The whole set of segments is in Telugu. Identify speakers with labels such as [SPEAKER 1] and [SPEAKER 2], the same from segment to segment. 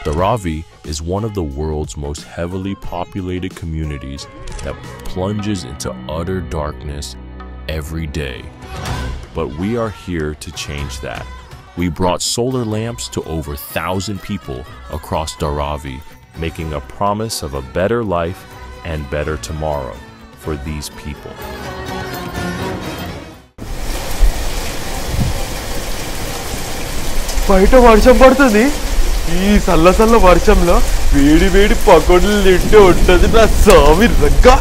[SPEAKER 1] Dharavi is one of the world's most heavily populated communities that plunges into utter darkness every day. But we are here to change that. We brought solar lamps to over 1,000 people across Dharavi, making a promise of a better life and better tomorrow for these people.
[SPEAKER 2] బయట వర్షం పడుతుంది. ఈ సల్ల సల్ల వర్షంలో వేడి వేడి పకోడీలు తింటే ఉంటుంది నా సామి రగ్గా.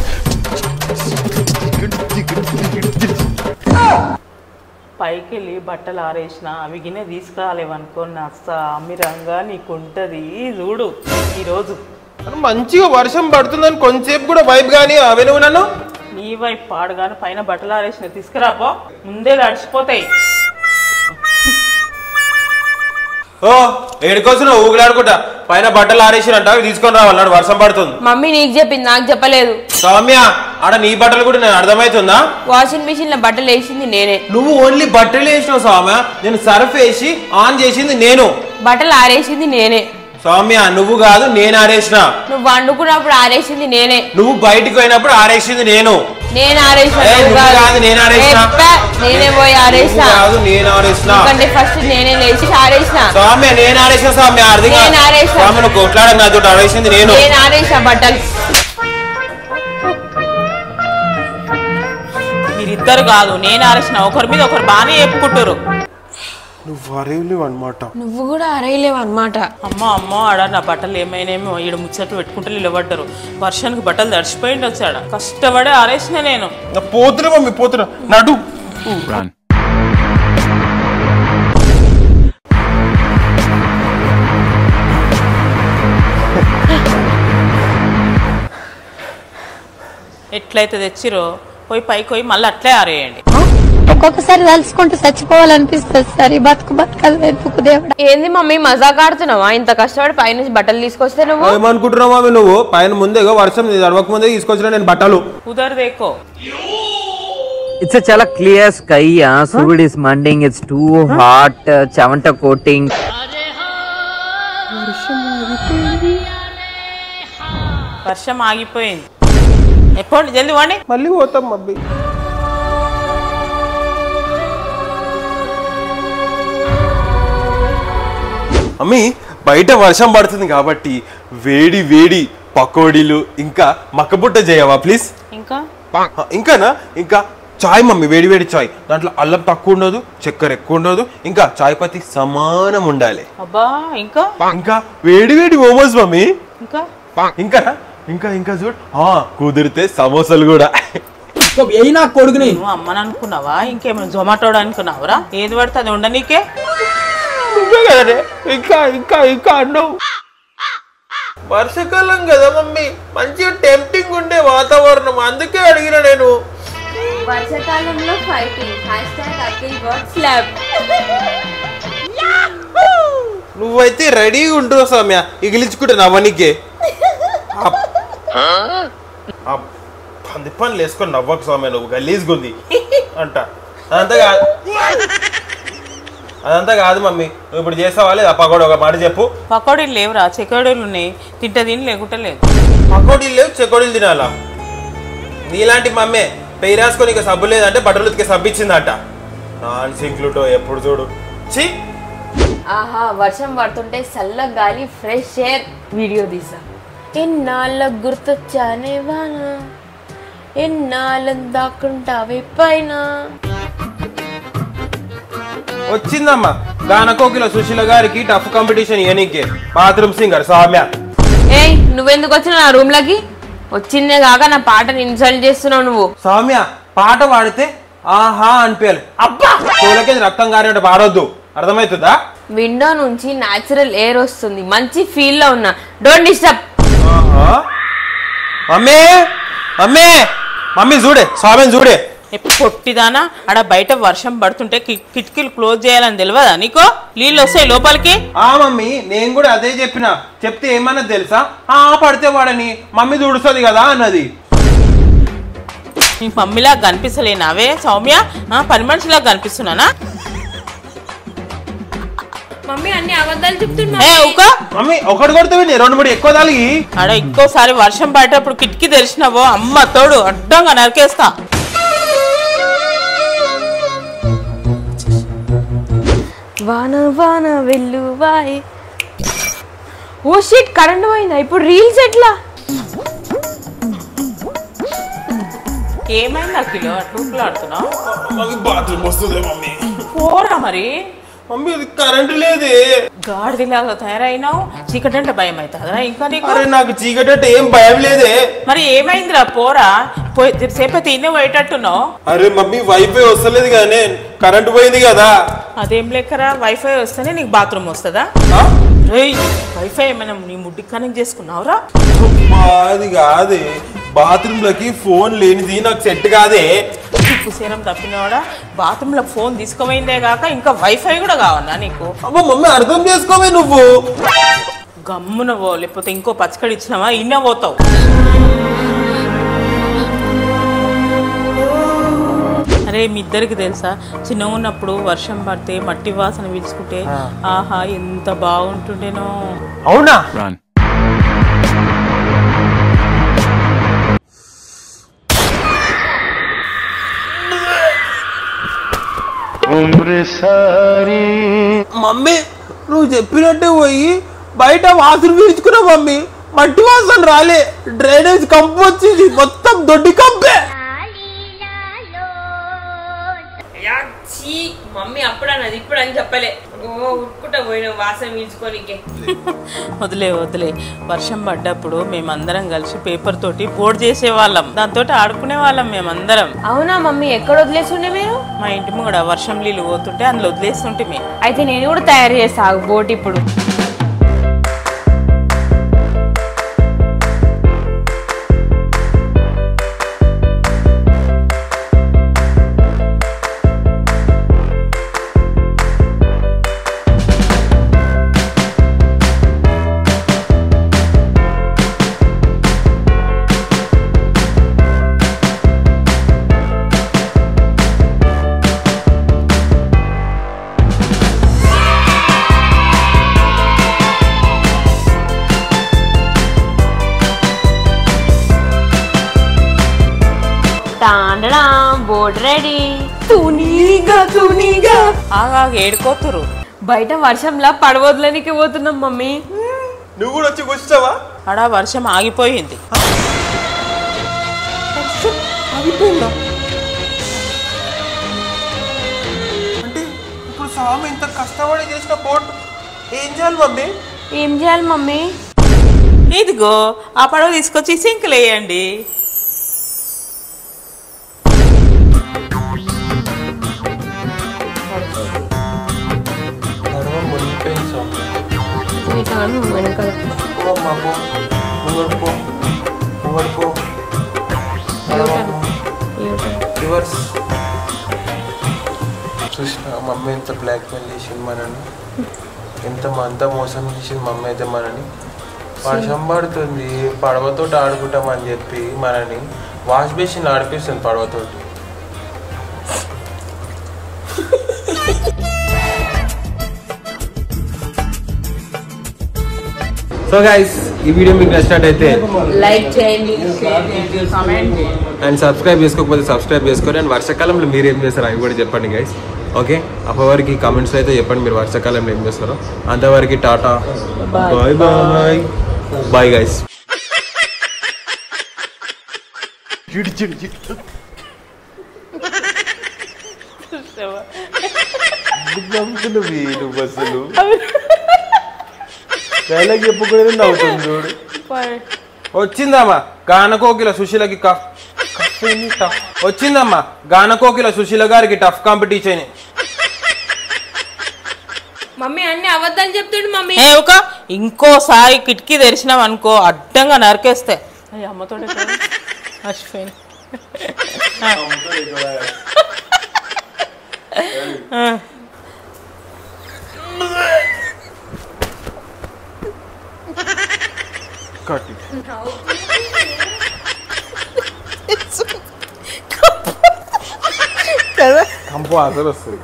[SPEAKER 3] పైకి వెళ్ళి బట్టలు ఆరేసిన అవి గిన్నె తీసుకురాలేవనుకో నా సామి రంగా నీకుంటది చూడు ఈరోజు.
[SPEAKER 2] మంచిగా వర్షం పడుతుందని కొంచెంసేపు కూడా వైపు కానీ అవే నువ్వు నన్ను
[SPEAKER 3] నీ వైపు పాడుగాను పైన బట్టలు ఆరేసిన తీసుకురాపో ముందే తడిచిపోతాయి.
[SPEAKER 2] ఓ ఏడుకోసం ఊగులాడుకుంటా పైన బట్టలు ఆరేసినట్ట తీసుకొని రావాలన్నాడు వర్షం పడుతుంది.
[SPEAKER 4] మమ్మీ నీకు చెప్పింది నాకు చెప్పలేదు.
[SPEAKER 2] సౌమ్య ఆడ నీ బట్టలు కూడా నేను అర్థమవుతుందా?
[SPEAKER 4] వాషింగ్ మిషన్ లో బట్టలు వేసింది నేనే.
[SPEAKER 2] నువ్వు ఓన్లీ బట్టలు వేసినావు సౌమ్య, నేను సర్ఫ్ వేసి ఆన్ చేసింది నేను.
[SPEAKER 4] బట్టలు ఆరేసింది నేనే.
[SPEAKER 2] సౌమ్య నువ్వు కాదు నేను ఆరేసిన.
[SPEAKER 4] నువ్వు వండుకున్నప్పుడు ఆరేసింది నేనే.
[SPEAKER 2] నువ్వు బయటికి పోయినప్పుడు ఆరేసింది నేను.
[SPEAKER 4] నేను ఆరేసిన నేనే పోయి ఆరేసిన. ఎందుకంటే ఫస్ట్ నేనే లేచి ఆరేసిన.
[SPEAKER 2] సౌమ్య నేను ఆరేసిన. సౌమ్య
[SPEAKER 4] నేను ఆరేసిన.
[SPEAKER 2] నువ్వు కొట్లాడ నాతో ఆరేసింది నేను.
[SPEAKER 4] నేను ఆరేసిన బట్టలు.
[SPEAKER 3] మీరిద్దరు కాదు నేను ఆరేసిన. ఒకరి మీద ఒకరు బాగానే చెప్పుకుంటారు.
[SPEAKER 2] నువ్వు అరేలేవు అనమాట.
[SPEAKER 4] నువ్వు కూడా అరేలేవు అనమాట.
[SPEAKER 3] అమ్మ అమ్మ ఆడ నా బట్టలు ఏమైనామో ఈడ ముచ్చట్లు పెట్టుకుంటూ నిలబడ్డారు. వర్షానికి బట్టలు తడిచిపోయింది వచ్చాడ కష్టపడే ఆరేసిన నేను.
[SPEAKER 2] పోతున్నా మమ్మీ పోతున్నా నడు.
[SPEAKER 3] ఎట్లయితే తెచ్చిరో పోయి పైకి పోయి మళ్ళీ అట్లే ఆరేయండి.
[SPEAKER 5] ఒక్కొక్కసారి తలుచుకుంటూ చచ్చిపోవాలనిపిస్తుంది సార్. ఈ బతుకు బతకదు వెతుకు దేవుడా.
[SPEAKER 4] ఏంది మమ్మీ మజాక్ ఆడుతున్నావా? ఇంత కష్టపడి పైన బట్టలు తీసుకొస్తే నువ్వు
[SPEAKER 2] ఏమనుకుంటున్నావు మమ్మీ? నువ్వు పైన ముందే వర్షం తడవక ముందే తీసుకొచ్చిన నేను బట్టలు.
[SPEAKER 3] కుదరదేకో.
[SPEAKER 6] It's a chala clear sky. Surud is manding. It's too hot. Chavanta coating.
[SPEAKER 3] వర్షం ఆగిపోయింది. ఎప్పుడు జల్ది వాడి
[SPEAKER 2] మళ్ళీ పోతాం మమ్మీ. మమ్మీ బయట వర్షం పడుతుంది కాబట్టి వేడి వేడి పకోడీలు ఇంకా మక్కబుట్ట చేయవా ప్లీజ్? ఇంకానా? ఇంకా చాయ్ మమ్మీ, వేడి వేడి చాయ్. దాంట్లో అల్లం తక్కువ ఉండదు, చక్కెర ఎక్కువ ఉండదు, ఇంకా చాయ్ పత్తి సమానం ఉండాలి. ఇంకా వేడి వేడి మోమోస్ మమ్మీ. ఇంకా ఇంకా చూడు కుదిరితే సమోసాలు కూడా.
[SPEAKER 3] నువ్వు అమ్మని అనుకున్నావా? ఇంకేమైనా జొమాటో అనుకున్నావురా? ఏది పడితే అది ఉండ నీకే.
[SPEAKER 2] ఇంకా ఇంకా ఇంకా అన్నావు. వర్షాకాలం కదా మమ్మీ, మంచిగా టెంప్టింగ్ ఉండే వాతావరణం, అందుకే అడిగిన నేను.
[SPEAKER 4] వర్షాకాలంలో
[SPEAKER 2] నువ్వైతే రెడీగా ఉంటున్నావు సౌమ్య, ఇగిలించుకుంటా నవ్వనికే. పంది పనులు వేసుకొని నవ్వకు సౌమ్య, నువ్వు గలీజ్గుంది అంట. అదంతా కాదు మమ్మీ, నువ్వు ఇప్పుడు చేస్తావా లేదా పకోడీ? ఒక మాట చెప్పు.
[SPEAKER 3] పకోడీలు లేవురా, చెకోడీలు ఉన్నాయి. తింటే తిని లేకుంటే లేదు.
[SPEAKER 2] పకోడీలు లేవు, చెకోడీలు తినాలా? నీలాంటి మమ్మే పెయి రాసుకొని ఇక సబ్బు లేదంటే బట్టలు ఉతికే సబ్బు ఇచ్చిందట. నాన్ సింక్లుటో ఎప్పుడు చూడు. ఛీ.
[SPEAKER 4] ఆహా వర్షం పడుతుంటే చల్ల గాలి, ఫ్రెష్ ఎయిర్ వీడియో తీసా. ఎన్నాళ్ళ గుర్తొచ్చానే వాన, ఎన్నాళ్ళని దాక్కుంటావే పైన.
[SPEAKER 2] వచ్చిందమ్మా గానకోకిల సుశీల గారికి టఫ్ కాంపిటీషన్ ఇయనీకే బాత్రూమ్ సింగర్ సౌమ్య.
[SPEAKER 4] ఏయ్ నువ్వెందుకు వచ్చిన నా రూమ్ లకి? వచ్చిందే కాక నా పాటని ఇన్సల్ట్ చేస్తున్నావు నువ్వు.
[SPEAKER 2] సౌమ్య పాట పాడితే ఆహా అనిపించాలి. అబ్బా తోలకే రక్తం కారినట్టు పాడొద్దు, అర్థమవుతుందా?
[SPEAKER 4] విండో నుంచి నాచురల్ ఎయిర్ వస్తుంది, మంచి ఫీల్ లో ఉన్నా. Don't disturb.
[SPEAKER 2] Mummy mummy mummy చూడే సౌమ్యని చూడే.
[SPEAKER 3] పొట్టిదానా ఆడ బయట వర్షం పడుతుంటే కిటికీలు క్లోజ్ చేయాలని తెలియదా నీకో? నీళ్ళు వస్తాయి లోపలికి.
[SPEAKER 2] మమ్మీ నేను కూడా అదే చెప్పిన. చెప్తే ఏమన్నది తెలుసా? పడితే వాడని మమ్మీ తుడుస్తుంది కదా అన్నది.
[SPEAKER 3] నీ మమ్మీలా కనిపిస్తలేనావే సౌమ్య? పని మనిషిలా కనిపిస్తున్నానా?
[SPEAKER 4] మమ్మీ అన్ని అబద్ధాలు చెప్తున్నా.
[SPEAKER 2] మమ్మీ ఒకటి కొడితే 2-3 ఎక్కువ తాలిగి
[SPEAKER 3] ఆడ ఇంకోసారి వర్షం పడేటప్పుడు కిటికీ తెరిచినావో అమ్మ తోడు అడ్డంగా నరికేస్తా.
[SPEAKER 4] వాన వాన వెల్లువాయ్. ఓ షిట్, కరెంట్ పోయిందా? ఇప్పుడు రీల్స్ ఎట్లా?
[SPEAKER 3] ఏమైందా కిలో అట్లా ఆడుతున్నావు?
[SPEAKER 2] బాత్రూమ్ వస్తుంది మమ్మీ.
[SPEAKER 3] పోరా మరి.
[SPEAKER 2] మమ్మీ అది కరెంట్ లేదే.
[SPEAKER 3] గాడిదిలాగా తయారైనావు. చీకటి అంటే భయం అవుతుందా ఇంకా నీకు?
[SPEAKER 2] అరే నాకు చీకటి అంటే ఏం భయం లేదే.
[SPEAKER 3] మరి ఏమైందిరా? పోరా సేపు తినే పోయేటట్టున్నావు.
[SPEAKER 2] అరే మమ్మీ వైఫై వస్తలేదు కానీ కరెంట్ పోయింది కదా.
[SPEAKER 3] అదేం లెక్కరా, వైఫై వస్తేనే నీకు బాత్రూమ్ వస్తుందా? వైఫై ఏమైనా నీ ముడ్డికి కనెక్ట్ చేసుకున్నావురా?
[SPEAKER 2] అది కాదే, బాత్రూమ్ లకి ఫోన్ లేనిది నాకు సెట్ కాదే.
[SPEAKER 3] సేరం తప్పినవాడా, బాత్రూమ్ లో ఫోన్ తీసుకోమైందే కాక ఇంకా వైఫై కూడా కావన్నా నీకు?
[SPEAKER 2] అబ్బా మమ్మీ అర్థం చేసుకోవే నువ్వు.
[SPEAKER 3] గమ్మునవో లేకపోతే ఇంకో పచ్చకడి ఇచ్చినావా ఇన్న పోతావు. అరే మీ ఇద్దరికి తెలుసా, చిన్నగా ఉన్నప్పుడు వర్షం పడితే మట్టి వాసన పీల్చుకుంటే ఆహా ఎంత బాగుంటుండేనో.
[SPEAKER 2] అవునా? మమ్మీ నువ్వు చెప్పినట్టే పోయి బయట వాసన పీల్చుకున్నావు మమ్మీ. మట్టి వాసన రాలే, డ్రైనేజ్ కంపు వచ్చింది, మొత్తం దొడ్డి కంపే.
[SPEAKER 4] మమ్మీ అప్పుడు అన్నది ఇప్పుడు అని చెప్పలే. ఉట్టుకుంటా పోయిన వాసన పీల్చుకోనికే.
[SPEAKER 3] వదిలే వదిలే. వర్షం పడ్డప్పుడు మేమందరం కలిసి పేపర్ తోటి బోర్డు చేసేవాళ్ళం, దాంతో ఆడుకునే వాళ్ళం మేమందరం.
[SPEAKER 4] అవునా మమ్మీ? ఎక్కడ వదిలేస్తుండే మీరు?
[SPEAKER 3] మా ఇంటి ముంగడ వర్షం నీళ్ళు పోతుంటే అందులో వదిలేస్తుంటే మేము.
[SPEAKER 4] అయితే నేను కూడా తయారు చేస్తా బోట్ ఇప్పుడు. Board ready.
[SPEAKER 3] ఆగా ఏడుకోతురు.
[SPEAKER 4] బయట వర్షంలా పడవద్దులనికి పోతున్నాం మమ్మీ.
[SPEAKER 2] నువ్వు కూడా వచ్చి కూర్చుతావా?
[SPEAKER 3] అడా వర్షం ఆగిపోయింది.
[SPEAKER 2] అంటే ఇప్పుడు స్వామి ఇంత కష్టపడి చేసిన బోట్ ఏం చేయాలి మమ్మీ?
[SPEAKER 4] ఏం చేయాలి మమ్మీ?
[SPEAKER 3] ఇదిగో ఆ పడవ తీసుకొచ్చి సింకులు వేయండి.
[SPEAKER 2] చూసిన మమ్మీ ఎంత బ్లాక్ మెయిల్ చేసింది మనని, అంతా మోసం చేసింది మమ్మీ అయితే మనని. వర్షం పడుతుంది పడవతోటి ఆడుకుంటామని చెప్పి మనని వాష్ బేసిన్ ఆడిపిస్తుంది పడవతోటి. సో గైస్ ఈ వీడియో మీకు నచ్చినట్టయితే
[SPEAKER 3] లైక్ చేయండి, షేర్ చేయండి, కామెంట్ చేయండి
[SPEAKER 2] అండ్ సబ్స్క్రైబ్ చేసుకోకపోతే సబ్స్క్రైబ్ చేసుకోండి. అండ్ వర్షాకాలంలో మీరు ఏం చేస్తారు అవి కూడా చెప్పండి గైస్. ఓకే, అప్పటివరకు కామెంట్స్ అయితే చెప్పండి మీరు వర్షాకాలంలో ఏం చేస్తారో. అంతవరకు tata, bye bye bye guys. అసలు డైలాగ్ చెప్పుకునేది నవ్వుతుంది చూడు. వచ్చిందమ్మా గానకోకిల సుశీలకి వచ్చిందమ్మా గానకోకిల సుశీల గారికి టఫ్ కాంపిటీషన్.
[SPEAKER 4] మమ్మీ అన్ని అబద్ధాలు చెప్తుండు మమ్మీ.
[SPEAKER 3] ఇంకోసారి కిటికీ తెరిచినాం అనుకో అడ్డంగా నరికేస్తే. అమ్మతో అశ్విన్
[SPEAKER 2] కంపు ఆసరు వస్తుంది.